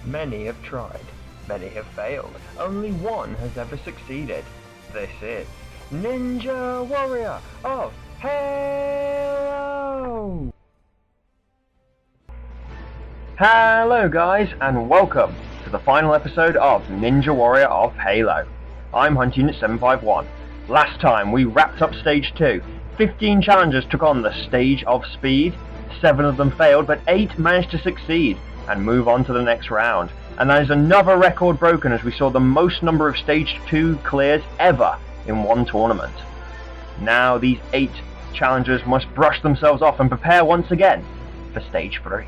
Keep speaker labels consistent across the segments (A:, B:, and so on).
A: Many have tried, many have failed, only one has ever succeeded. This is Ninja Warrior of Halo! Hello guys, and welcome to the final episode of Ninja Warrior of Halo. I'm Hunt Unit 751. Last time we wrapped up Stage 2. 15 challengers took on the Stage of Speed. 7 of them failed, but 8 managed to succeed and move on to the next round. And that is another record broken as we saw the most number of Stage 2 clears ever in one tournament. Now these 8 challengers must brush themselves off and prepare once again for Stage 3.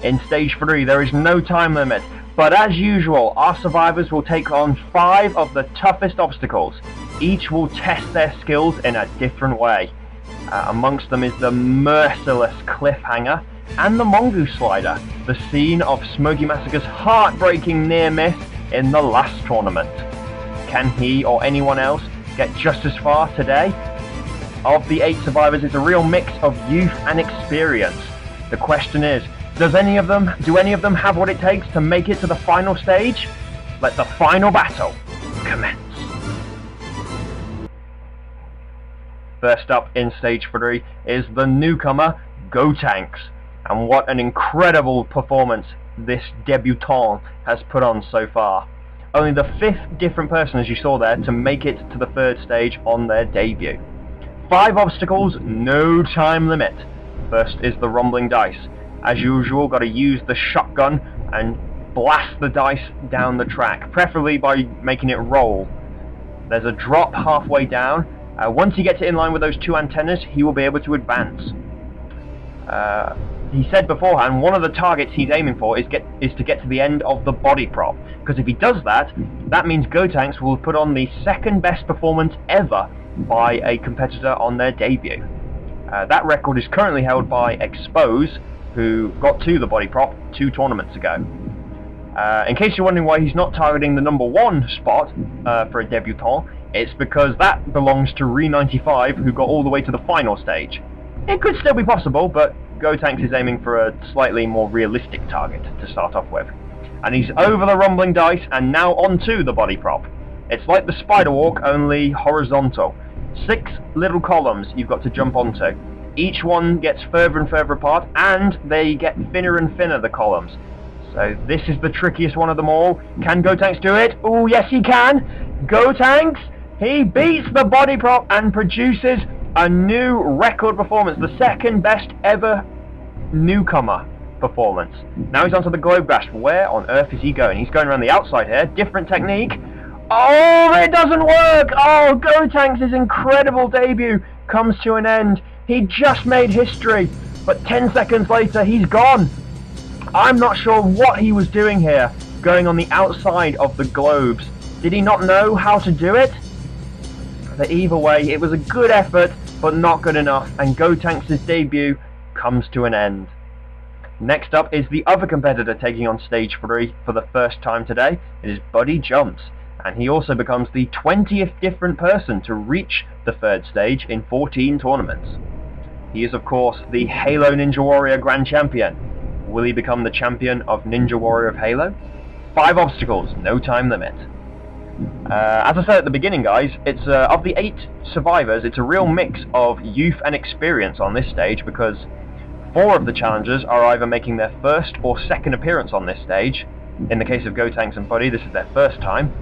A: In Stage 3 there is no time limit, but as usual our survivors will take on 5 of the toughest obstacles. Each will test their skills in a different way. Amongst them is the merciless cliffhanger and the mongoose slider, the scene of Smokey Massacre's heartbreaking near miss in the last tournament. Can he or anyone else get just as far today? Of the 8 survivors, it's a real mix of youth and experience. The question is, do any of them have what it takes to make it to the final stage? Let the final battle commence. First up in Stage 3 is the newcomer, Gotenks. And what an incredible performance this debutant has put on so far. Only the 5th different person, as you saw there, to make it to the 3rd stage on their debut. 5 obstacles, no time limit. First is the rumbling dice. As usual, got to use the shotgun and blast the dice down the track, preferably by making it roll. There's a drop halfway down. Once he gets it in line with those 2 antennas, he will be able to advance. He said beforehand one of the targets he's aiming for is to get to the end of the body prop, because if he does that, that means Gotenks will put on the 2nd best performance ever by a competitor on their debut. That record is currently held by Expose, who got to the body prop 2 tournaments ago. In case you're wondering why he's not targeting the number 1 spot for a debutant, it's because that belongs to Re95, who got all the way to the final stage. It could still be possible, but Gotenks is aiming for a slightly more realistic target to start off with. And he's over the rumbling dice and now onto the body prop. It's like the spider walk, only horizontal. 6 little columns you've got to jump onto. Each one gets further and further apart, and they get thinner and thinner, the columns. So this is the trickiest one of them all. Can Gotenks do it? Oh yes he can! Gotenks! He beats the body prop and produces a new record performance, the 2nd best ever newcomer performance. Now he's onto the globe grasp. Where on earth is he going? He's going around the outside here. Different technique. Oh, it doesn't work! Oh, Gotenks' incredible debut comes to an end. He just made history, but 10 seconds later he's gone. I'm not sure what he was doing here, going on the outside of the globes. Did he not know how to do it? But either way, it was a good effort, but not good enough, and Gotenks' debut comes to an end. Next up is the other competitor taking on Stage 3 for the first time today. It is Buddy Jumps, and he also becomes the 20th different person to reach the 3rd stage in 14 tournaments. He is of course the Halo Ninja Warrior Grand Champion. Will he become the champion of Ninja Warrior of Halo? 5 obstacles, no time limit. As I said at the beginning guys, it's of the 8 survivors, it's a real mix of youth and experience on this stage, because 4 of the challengers are either making their 1st or 2nd appearance on this stage. In the case of Gotenks and Buddy, this is their 1st time,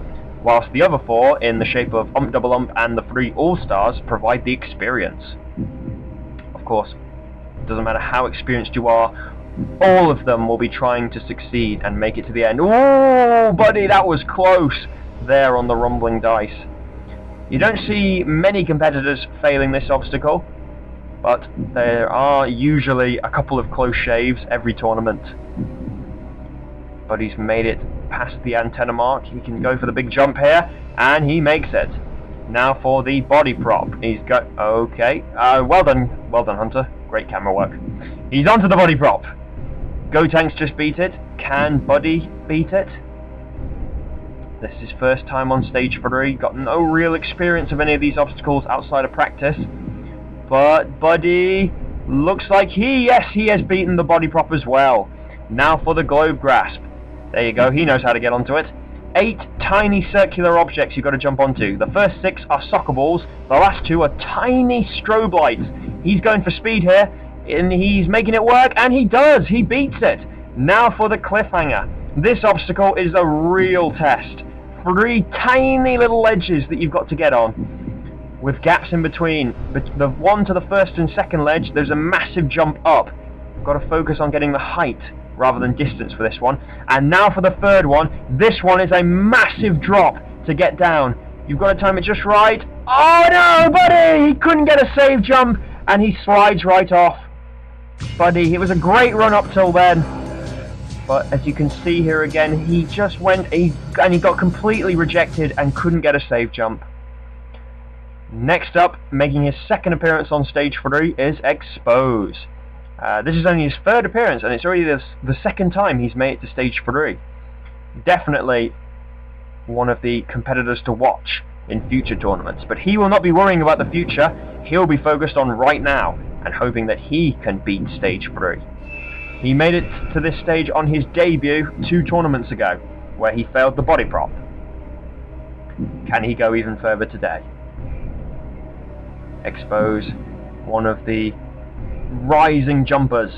A: whilst the other 4, in the shape of Ump Double Ump and the 3 All-Stars, provide the experience. Of course, it doesn't matter how experienced you are, all of them will be trying to succeed and make it to the end. Oh, Buddy, that was close! There on the rumbling dice. You don't see many competitors failing this obstacle, but there are usually a couple of close shaves every tournament. But he's made it past the antenna mark. He can go for the big jump here, and he makes it. Now for the body prop. He's got... okay. Well done, Hunter. Great camera work. He's onto the body prop. Gotenks just beat it. Can Buddy beat it? This is his first time on Stage 3, got no real experience of any of these obstacles outside of practice. But Buddy looks like he has beaten the body prop as well. Now for the globe grasp. There you go, he knows how to get onto it. 8 tiny circular objects you've got to jump onto. The first 6 are soccer balls, the last 2 are tiny strobe lights. He's going for speed here, and he's making it work, and he does! He beats it! Now for the cliffhanger. This obstacle is a real test. 3 tiny little ledges that you've got to get on, with gaps in between. The one to the first and second ledge, there's a massive jump up. Got to focus on getting the height rather than distance for this one. And now for the third one. This one is a massive drop to get down. You've got to time it just right. Oh no, buddy! He couldn't get a save jump, and he slides right off. Buddy, it was a great run up till then. But as you can see here again, he just went, and he got completely rejected and couldn't get a save jump. Next up, making his second appearance on stage 3 is Expose. This is only his third appearance, and it's already the second time he's made it to stage 3. Definitely one of the competitors to watch in future tournaments, but he will not be worrying about the future. He'll be focused on right now and hoping that he can beat stage 3. He made it to this stage on his debut 2 tournaments ago, where he failed the body prop. Can he go even further today? Expose, one of the rising jumpers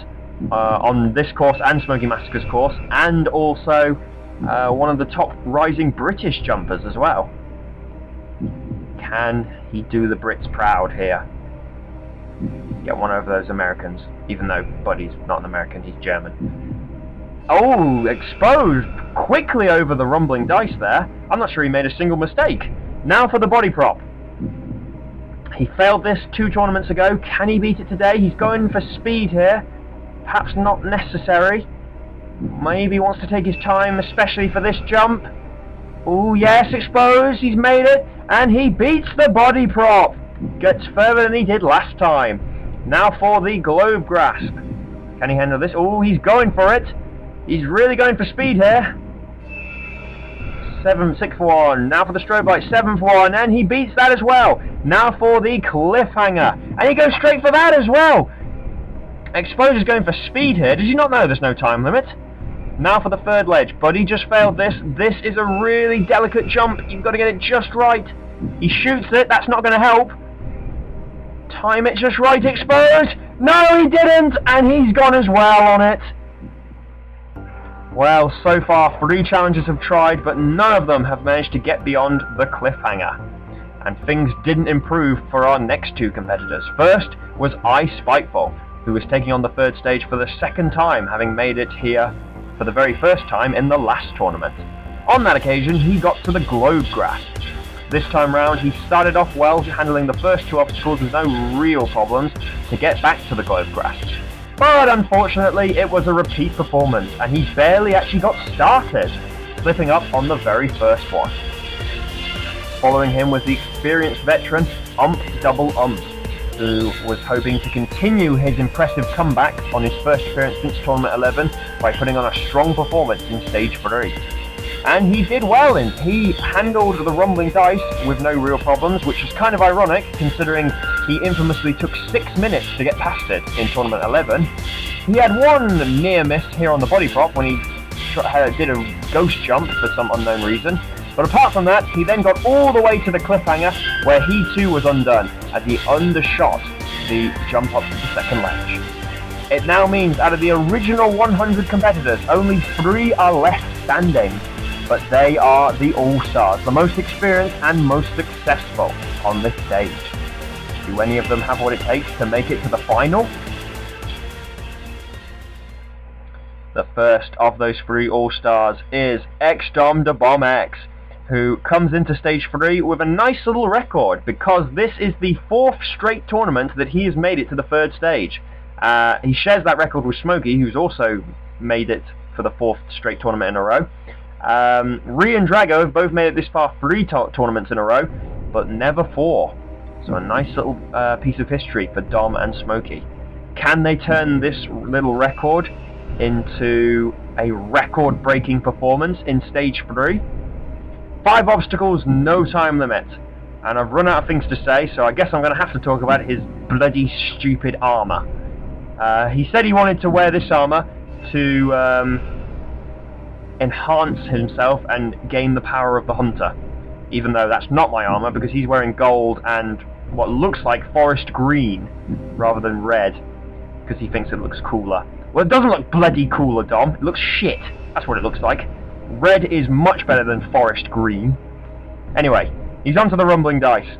A: on this course and Smokey Massacre's course, and also one of the top rising British jumpers as well. Can he do the Brits proud here? Get one over those Americans, even though Buddy's not an American, he's German. Oh, Exposed quickly over the rumbling dice there. I'm not sure he made a single mistake. Now for the body prop. He failed this 2 tournaments ago. Can he beat it today? He's going for speed here. Perhaps not necessary. Maybe he wants to take his time, especially for this jump. Oh yes, Exposed, he's made it, and he beats the body prop. Gets further than he did last time. Now for the globe grasp. Can he handle this? Oh, he's going for it. He's really going for speed here. 6 for 1. Now for the strobe light, 7 for 1, and he beats that as well. Now for the cliffhanger, and he goes straight for that as well. Expose is going for speed here. Did you not know there's no time limit? Now for the third ledge. Buddy just failed this. This is a really delicate jump. You've got to get it just right. He shoots it. That's not going to help. Time it just right, Exposed. No, he didn't, and he's gone as well on it. Well, so far 3 challengers have tried, but none of them have managed to get beyond the cliffhanger. And things didn't improve for our next 2 competitors. First was Spitefall, who was taking on the 3rd stage for the 2nd time, having made it here for the very first time in the last tournament. On that occasion, he got to the globe grasp. This time round, he started off well, handling the first 2 obstacles with no real problems to get back to the globe grasp. But unfortunately, it was a repeat performance, and he barely actually got started, slipping up on the very first one. Following him was the experienced veteran, Ump Double Ump, who was hoping to continue his impressive comeback on his first appearance since Tournament 11 by putting on a strong performance in Stage 3. And he did well he handled the rumbling dice with no real problems, which was kind of ironic considering he infamously took 6 minutes to get past it in Tournament 11. He had one near miss here on the body prop when he did a ghost jump for some unknown reason. But apart from that, he then got all the way to the cliffhanger, where he too was undone, as he undershot the jump up to the second ledge. It now means out of the original 100 competitors, only 3 are left standing, but they are the All-Stars, the most experienced and most successful on this stage. Do any of them have what it takes to make it to the final? The first of those 3 All-Stars is X-Dom Da Bomb X, who comes into Stage 3 with a nice little record, because this is the 4th straight tournament that he has made it to the 3rd stage. He shares that record with Smokey, who's also made it for the 4th straight tournament in a row. Ree and Drago have both made it this far 3 tournaments in a row, but never 4. So a nice little piece of history for Dom and Smokey. Can they turn this little record into a record-breaking performance in Stage 3? 5 obstacles, no time limit. And I've run out of things to say, so I guess I'm going to have to talk about his bloody stupid armour. He said he wanted to wear this armour to enhance himself and gain the power of the hunter. Even though that's not my armor, because he's wearing gold and what looks like forest green rather than red, because he thinks it looks cooler. Well, it doesn't look bloody cooler, Dom. It looks shit. That's what it looks like. Red is much better than forest green. Anyway, he's onto the rumbling dice.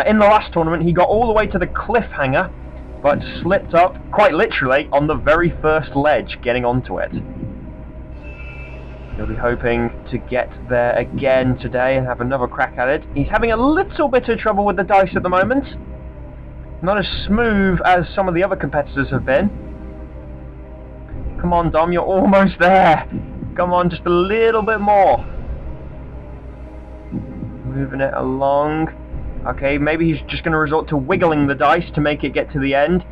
A: In the last tournament, he got all the way to the cliffhanger, but slipped up, quite literally, on the very first ledge, getting onto it. He'll be hoping to get there again today and have another crack at it. He's having a little bit of trouble with the dice at the moment. Not as smooth as some of the other competitors have been. Come on, Dom, you're almost there. Come on, just a little bit more. Moving it along. Okay, maybe he's just going to resort to wiggling the dice to make it get to the end.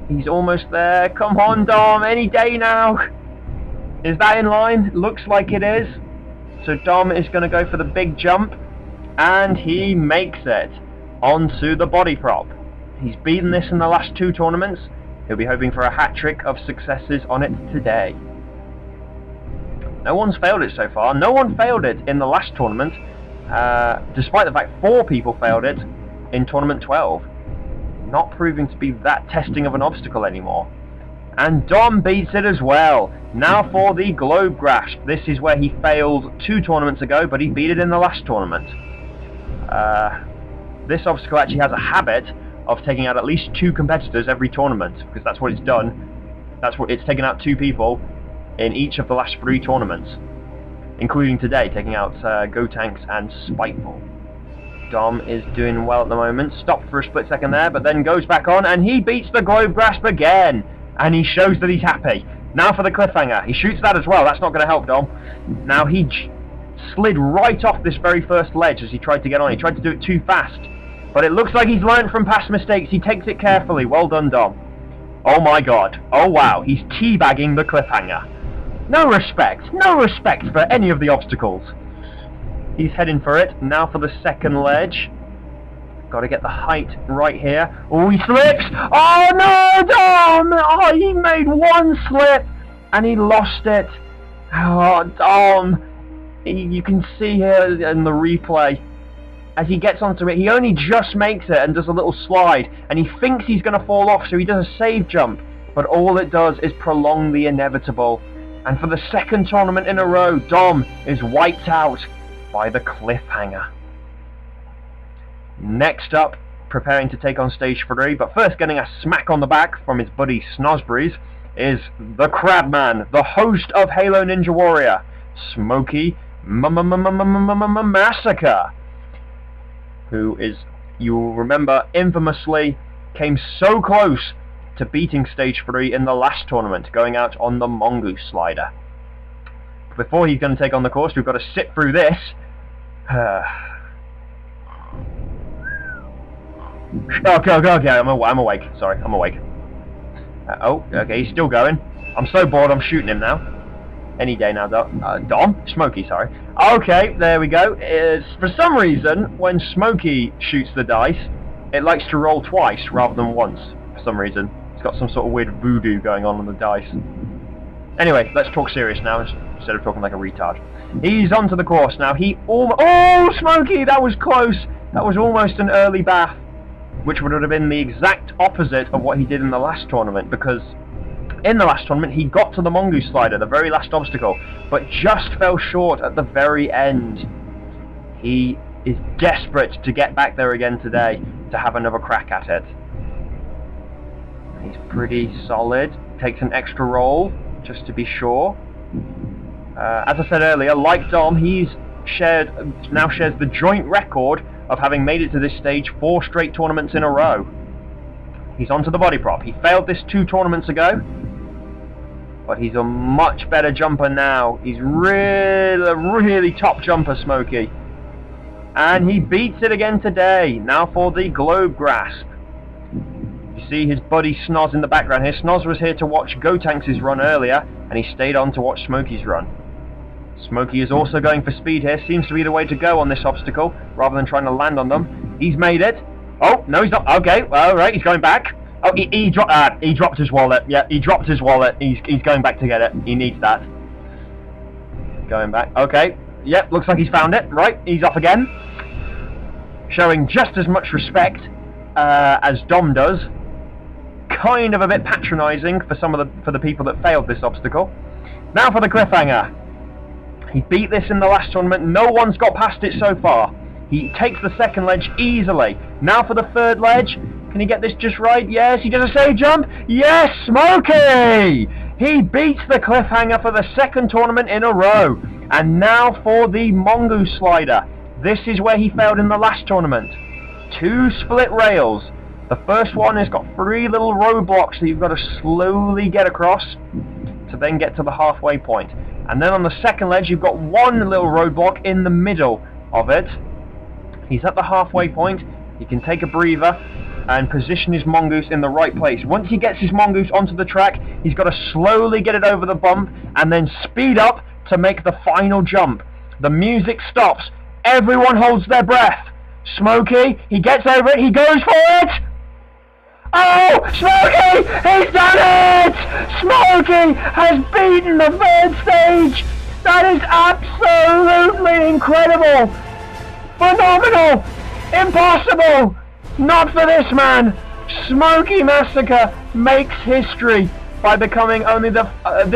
A: He's almost there. Come on, Dom, any day now. Is that in line? Looks like it is. So Dom is going to go for the big jump, and he makes it onto the body prop. He's beaten this in the last 2 tournaments. He'll be hoping for a hat-trick of successes on it today. No one's failed it so far. No one failed it in the last tournament, despite the fact 4 people failed it in tournament 12. Not proving to be that testing of an obstacle anymore. And Dom beats it as well. Now for the globe grasp. This is where he failed 2 tournaments ago, but he beat it in the last tournament. This obstacle actually has a habit of taking out at least 2 competitors every tournament, because that's what it's done. It's taken out 2 people in each of the last 3 tournaments, including today, taking out Gotanks and Spitefall. Dom is doing well at the moment. Stopped for a split second there, but then goes back on, and he beats the globe grasp again. And he shows that he's happy. Now for the cliffhanger. He shoots that as well. That's not going to help, Dom. Now he slid right off this very first ledge as he tried to get on. He tried to do it too fast. But it looks like he's learned from past mistakes. He takes it carefully. Well done, Dom. Oh my god. Oh wow. He's teabagging the cliffhanger. No respect. No respect for any of the obstacles. He's heading for it. Now for the second ledge. Got to get the height right here. Oh, he slips! Oh no, Dom! Oh, he made one slip and he lost it. Oh, Dom! You can see here in the replay as he gets onto it. He only just makes it and does a little slide, and he thinks he's going to fall off, so he does a save jump. But all it does is prolong the inevitable. And for the second tournament in a row, Dom is wiped out by the cliffhanger. Next up, preparing to take on stage 3, but first getting a smack on the back from his buddy Snosbreeze, is the Crabman, the host of Halo Ninja Warrior, Smokey Massacre, who is, you will remember, infamously came so close to beating stage 3 in the last tournament, going out on the Mongoose slider. Before he's going to take on the course, we've got to sit through this. Okay, I'm awake. Sorry, I'm awake. Oh, okay, he's still going. I'm so bored, I'm shooting him now. Any day now, Dom? Smokey, sorry. Okay, there we go. For some reason, when Smokey shoots the dice, it likes to roll twice rather than once. For some reason. It's got some sort of weird voodoo going on the dice. Anyway, let's talk serious now, instead of talking like a retard. He's onto the course now. Oh, Smokey, that was close! That was almost an early bath, which would have been the exact opposite of what he did in the last tournament, because in the last tournament he got to the Mongoose slider, the very last obstacle, but just fell short at the very end. He is desperate to get back there again today to have another crack at it. He's pretty solid. Takes an extra roll just to be sure. As I said earlier, like Dom, he's now shares the joint record of having made it to this stage 4 straight tournaments in a row. He's onto the body prop. He failed this 2 tournaments ago, but he's a much better jumper now. He's really top jumper, Smokey. And he beats it again today. Now for the globe grasp. You see his buddy Snoz in the background here. Snoz was here to watch Gotanks' run earlier, and he stayed on to watch Smokey's run. Smokey is also going for speed here. Seems to be the way to go on this obstacle, rather than trying to land on them. He's made it. Oh, no, he's not. Okay, alright, he's going back. Oh, he dropped his wallet. Yeah, he dropped his wallet. He's going back to get it. He needs that. Going back. Okay. Yep, looks like he's found it. Right, he's off again. Showing just as much respect as Dom does. Kind of a bit patronising for the people that failed this obstacle. Now for the cliffhanger. He beat this in the last tournament. No one's got past it so far. He takes the second ledge easily. Now for the third ledge. Can he get this just right? Yes. He does a safe jump. Yes, Smokey! He beats the cliffhanger for the second tournament in a row. And now for the mongoose slider. This is where he failed in the last tournament. 2 split rails. The first one has got 3 little roadblocks that you've got to slowly get across to then get to the halfway point. And then on the second ledge you've got 1 little roadblock in the middle of it. He's at the halfway point. He can take a breather and position his mongoose in the right place. Once he gets his mongoose onto the track, he's got to slowly get it over the bump and then speed up to make the final jump. The music stops. Everyone holds their breath. Smokey, he gets over it. He goes for it. Oh, Smokey! He's done it! Smokey has beaten the third stage! That is absolutely incredible! Phenomenal! Impossible! Not for this man! Smokey Massacre makes history by becoming only this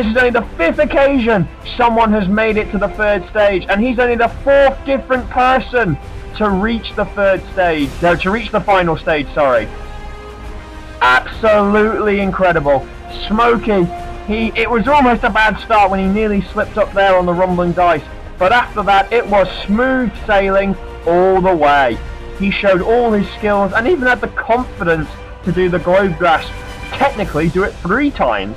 A: is only the 5th occasion someone has made it to the third stage, and he's only the 4th different person to reach the third stage, no, to reach the final stage, sorry. Absolutely incredible. Smokey, it was almost a bad start when he nearly slipped up there on the rumbling dice, but after that it was smooth sailing all the way. He showed all his skills and even had the confidence to do the globe grasp, technically do it 3 times.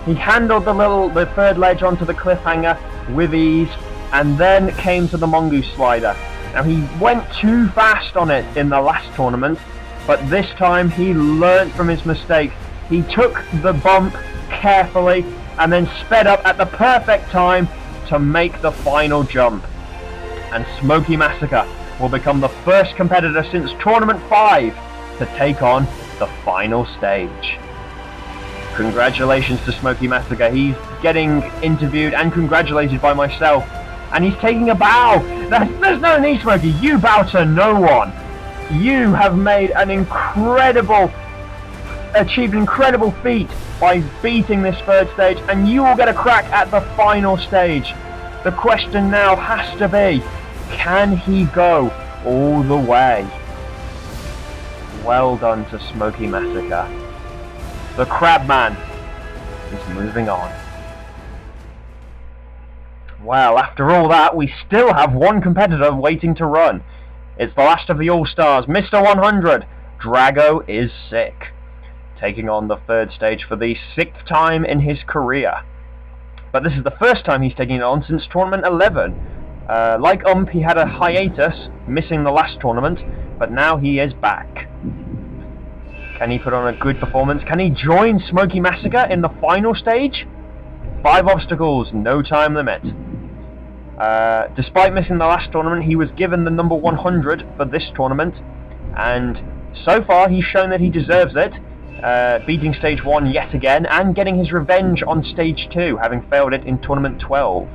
A: He handled the third ledge onto the cliffhanger with ease and then came to the mongoose slider. Now he went too fast on it in the last tournament, but this time he learnt from his mistakes. He took the bump carefully and then sped up at the perfect time to make the final jump. And Smokey Massacre will become the first competitor since Tournament 5 to take on the final stage. Congratulations to Smokey Massacre. He's getting interviewed and congratulated by myself. And he's taking a bow. There's no need, Smokey. You bow to no one. You have made an achieved an incredible feat by beating this third stage, and you will get a crack at the final stage. The question now has to be, can he go all the way? Well done to Smokey Massacre. The Crabman is moving on. Well, after all that, we still have 1 competitor waiting to run. It's the last of the All-Stars, Mr. 100. Drago is sick, taking on the third stage for the 6th time in his career. But this is the first time he's taking it on since Tournament 11. Like Ump, he had a hiatus, missing the last tournament, but now he is back. Can he put on a good performance? Can he join Smokey Massacre in the final stage? 5 obstacles, no time limit. Despite missing the last tournament, he was given the number 100 for this tournament, and so far he's shown that he deserves it, beating stage 1 yet again, and getting his revenge on stage 2, having failed it in tournament 12.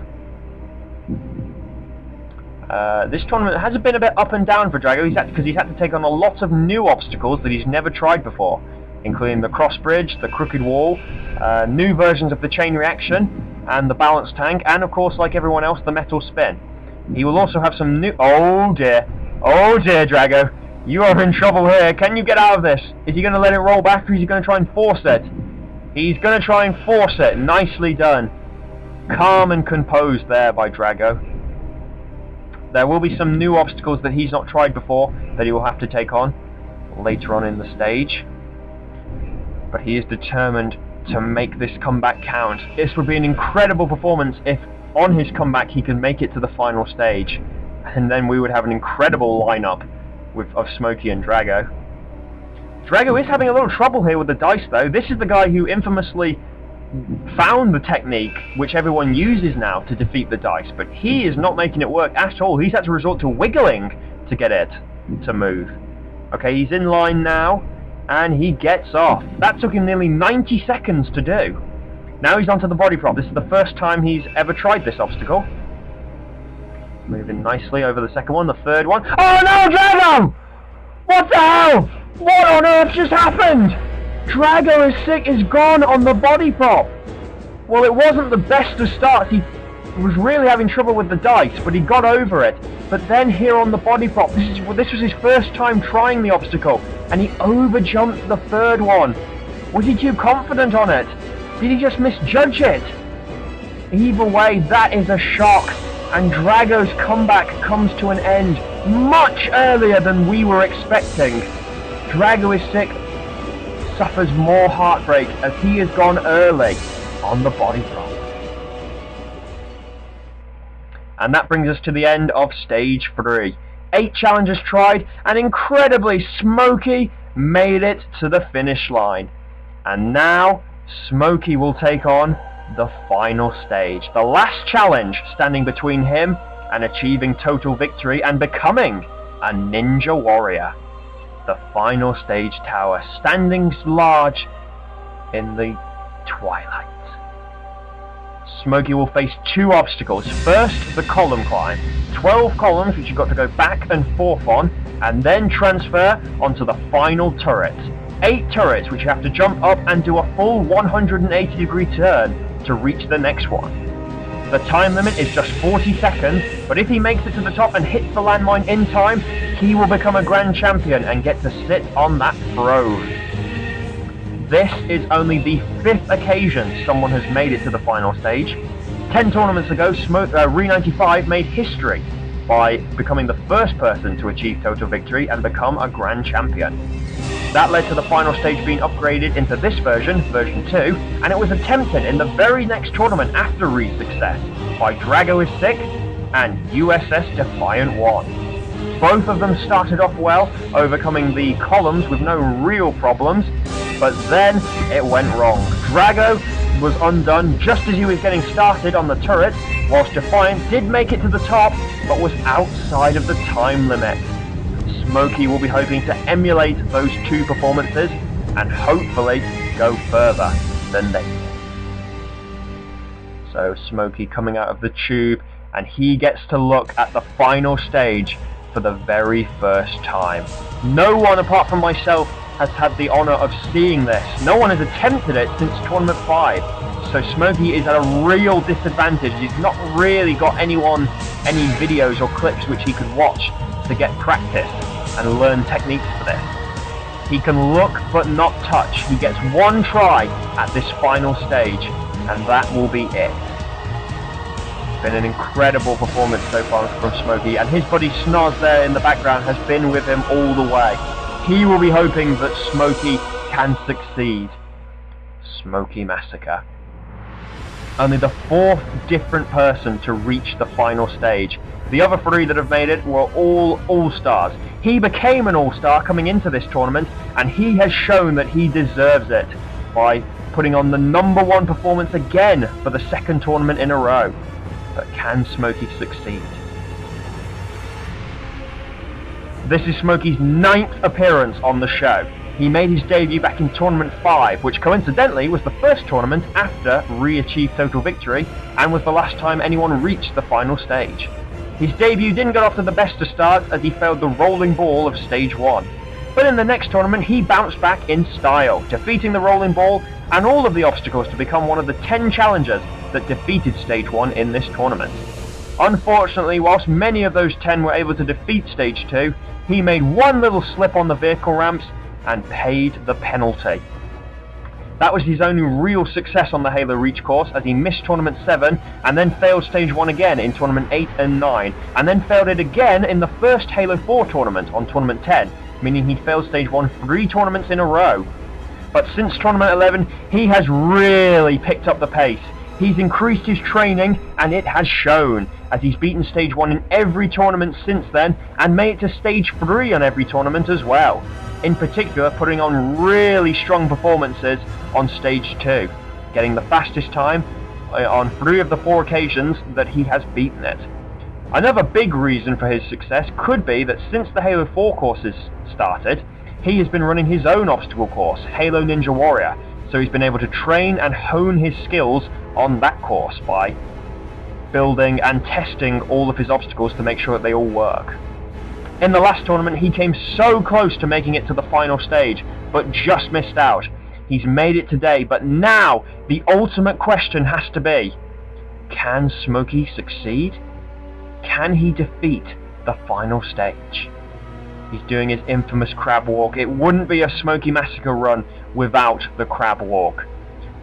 A: This tournament has been a bit up and down for Drago, because he's had to take on a lot of new obstacles that he's never tried before, including the cross bridge, the crooked wall, new versions of the chain reaction, and the balance tank, and of course, like everyone else, the metal spin. He will also have some new... Oh dear, Drago, you are in trouble here. Can you get out of this? Is he going to let it roll back, or is he going to try and force it? He's going to try and force it. Nicely done. Calm and composed there by Drago. There will be some new obstacles that he's not tried before that he will have to take on later on in the stage. But he is determined to make this comeback count. This would be an incredible performance if on his comeback he can make it to the final stage, and then we would have an incredible lineup of Smokey and Drago. Drago is having a little trouble here with the dice though. This is the guy who infamously found the technique which everyone uses now to defeat the dice, but he is not making it work at all. He's had to resort to wiggling to get it to move. Okay, he's in line now. and he gets off. That took him nearly 90 seconds to do. Now he's onto the body prop. This is the first time he's ever tried this obstacle. Moving nicely over the second one, the third one. Oh no, Drago! What the hell? What on earth just happened? Drago is gone on the body prop. Well, it wasn't the best of starts. He was really having trouble with the dice, but he got over it. But then here on the body prop, this was his first time trying the obstacle, and he overjumped the third one. Was he too confident on it? Did he just misjudge it? Either way, that is a shock, and Drago's comeback comes to an end much earlier than we were expecting. Drago is sick, suffers more heartbreak as he has gone early on the body prop. And that brings us to the end of stage 3. 8 challengers tried, and incredibly Smokey made it to the finish line. And now Smokey will take on the final stage, the last challenge standing between him and achieving total victory and becoming a ninja warrior. The final stage tower, standing large in the twilight. Smokey will face 2 obstacles. First, the column climb. 12 columns which you've got to go back and forth on, and then transfer onto the final turret. 8 turrets which you have to jump up and do a full 180-degree turn to reach the next one. The time limit is just 40 seconds, but if he makes it to the top and hits the landmine in time, he will become a grand champion and get to sit on that throne. This is only the 5th occasion someone has made it to the final stage. 10 tournaments ago, Re95 made history by becoming the first person to achieve total victory and become a grand champion. That led to the final stage being upgraded into this version, version 2, and it was attempted in the very next tournament after Re's success by Drago is Sick and USS Defiant 1. Both of them started off well, overcoming the columns with no real problems, but then it went wrong. Drago was undone just as he was getting started on the turret, whilst Defiant did make it to the top, but was outside of the time limit. Smokey will be hoping to emulate those 2 performances and hopefully go further than they did. So Smokey coming out of the tube, and he gets to look at the final stage for the very first time. No one apart from myself has had the honour of seeing this. No one has attempted it since Tournament 5. So Smokey is at a real disadvantage. He's not really got any videos or clips which he could watch to get practice and learn techniques for this. He can look but not touch. He gets 1 try at this final stage, and that will be it. It's been an incredible performance so far from Smokey, and his buddy Snoz there in the background has been with him all the way. He will be hoping that Smokey can succeed. Smokey Massacre. Only the 4th different person to reach the final stage. The other 3 that have made it were all All-Stars. He became an All-Star coming into this tournament, and he has shown that he deserves it by putting on the #1 performance again for the 2nd tournament in a row. But can Smokey succeed? This is Smokey's 9th appearance on the show. He made his debut back in Tournament 5, which coincidentally was the first tournament after Re achieved total victory, and was the last time anyone reached the final stage. His debut didn't get off to the best of starts as he failed the rolling ball of stage 1. But in the next tournament he bounced back in style, defeating the rolling ball and all of the obstacles to become one of the 10 challengers that defeated stage 1 in this tournament. Unfortunately, whilst many of those 10 were able to defeat stage 2, he made 1 little slip on the vehicle ramps and paid the penalty. That was his only real success on the Halo Reach course, as he missed Tournament 7 and then failed Stage 1 again in Tournament 8 and 9, and then failed it again in the first Halo 4 tournament on Tournament 10, meaning he failed Stage 1 3 tournaments in a row. But since Tournament 11, he has really picked up the pace. He's increased his training, and it has shown, as he's beaten Stage 1 in every tournament since then, and made it to Stage 3 on every tournament as well. In particular, putting on really strong performances on Stage 2, getting the fastest time on 3 of the 4 occasions that he has beaten it. Another big reason for his success could be that since the Halo 4 courses started, he has been running his own obstacle course, Halo Ninja Warrior, so he's been able to train and hone his skills on that course by building and testing all of his obstacles to make sure that they all work. In the last tournament, he came so close to making it to the final stage, but just missed out. He's made it today, but now the ultimate question has to be, can Smokey succeed? Can he defeat the final stage? He's doing his infamous crab walk. It wouldn't be a Smokey Massacre run without the crab walk.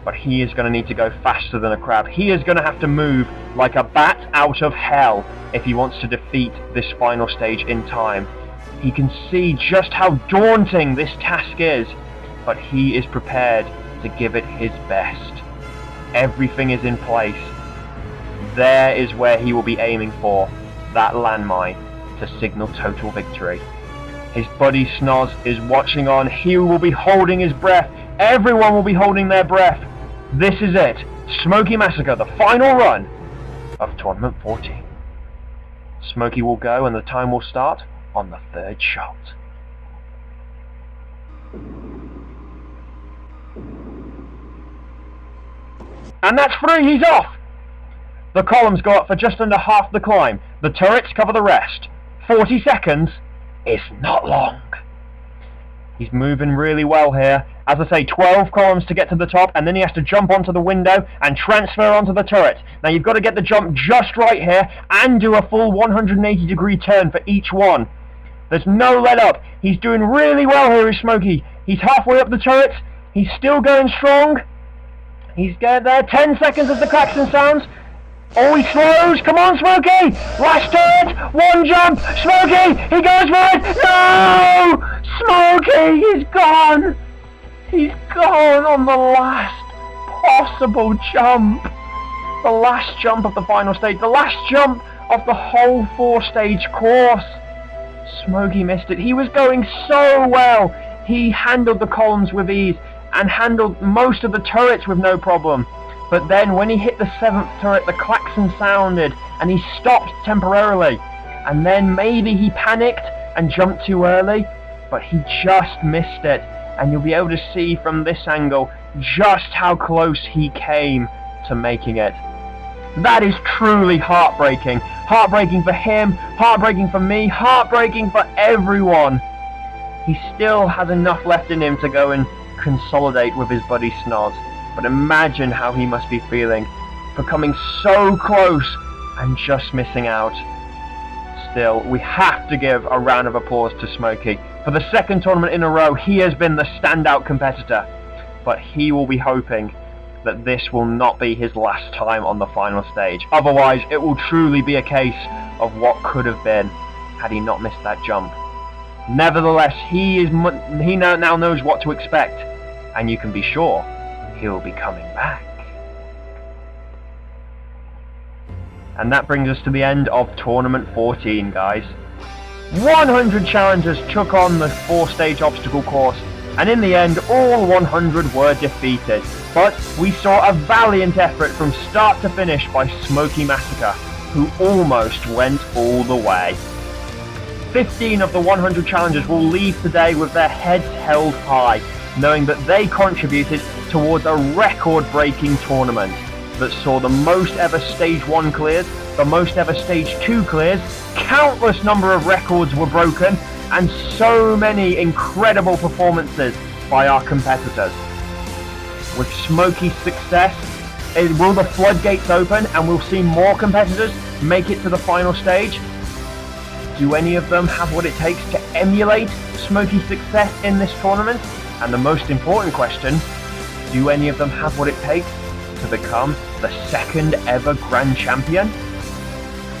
A: But he is going to need to go faster than a crab. He is going to have to move like a bat out of hell if he wants to defeat this final stage in time. He can see just how daunting this task is, but he is prepared to give it his best. Everything is in place. There is where he will be aiming for, that landmine, to signal total victory. His buddy Snoz is watching on. He will be holding his breath. Everyone will be holding their breath. This is it. Smokey Massacre, the final run of Tournament 14. Smokey will go and the time will start on the third shot. And that's 3, he's off! The columns go up for just under half the climb. The turrets cover the rest. 40 seconds is not long. He's moving really well here. As I say, 12 columns to get to the top, and then he has to jump onto the window and transfer onto the turret. Now you've got to get the jump just right here and do a full 180-degree turn for each one. There's no let up. He's doing really well here, is Smokey. He's halfway up the turret. He's still going strong. He's getting there. 10 seconds as the klaxon sounds. Oh, he slows! Come on, Smokey! Last turret! 1 jump! Smokey! He goes for it! No! Smokey! He's gone! He's gone on the last possible jump! The last jump of the final stage. The last jump of the whole 4-stage course. Smokey missed it. He was going so well. He handled the columns with ease and handled most of the turrets with no problem. But then when he hit the 7th turret, the klaxon sounded and he stopped temporarily. And then maybe he panicked and jumped too early, but he just missed it. And you'll be able to see from this angle just how close he came to making it. That is truly heartbreaking. Heartbreaking for him, heartbreaking for me, heartbreaking for everyone. He still has enough left in him to go and consolidate with his buddy Snoz. But imagine how he must be feeling for coming so close and just missing out. Still, we have to give a round of applause to Smokey. For the 2nd tournament in a row, he has been the standout competitor. But he will be hoping that this will not be his last time on the final stage. Otherwise, it will truly be a case of what could have been had he not missed that jump. Nevertheless, he now knows what to expect, and you can be sure he'll be coming back. And that brings us to the end of Tournament 14, guys. 100 challengers took on the 4-stage obstacle course, and in the end, all 100 were defeated. But we saw a valiant effort from start to finish by Smokey Massacre, who almost went all the way. 15 of the 100 challengers will leave today with their heads held high, knowing that they contributed towards a record-breaking tournament that saw the most ever Stage 1 clears, the most ever Stage 2 clears, countless number of records were broken, and so many incredible performances by our competitors. With Smokey's success, will the floodgates open and we'll see more competitors make it to the final stage? Do any of them have what it takes to emulate Smokey's success in this tournament? And the most important question, do any of them have what it takes to become the 2nd ever Grand Champion?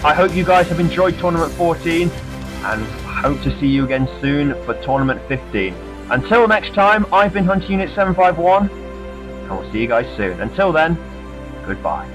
A: I hope you guys have enjoyed Tournament 14 and hope to see you again soon for Tournament 15. Until next time, I've been Hunter Unit 751 and we'll see you guys soon. Until then, goodbye.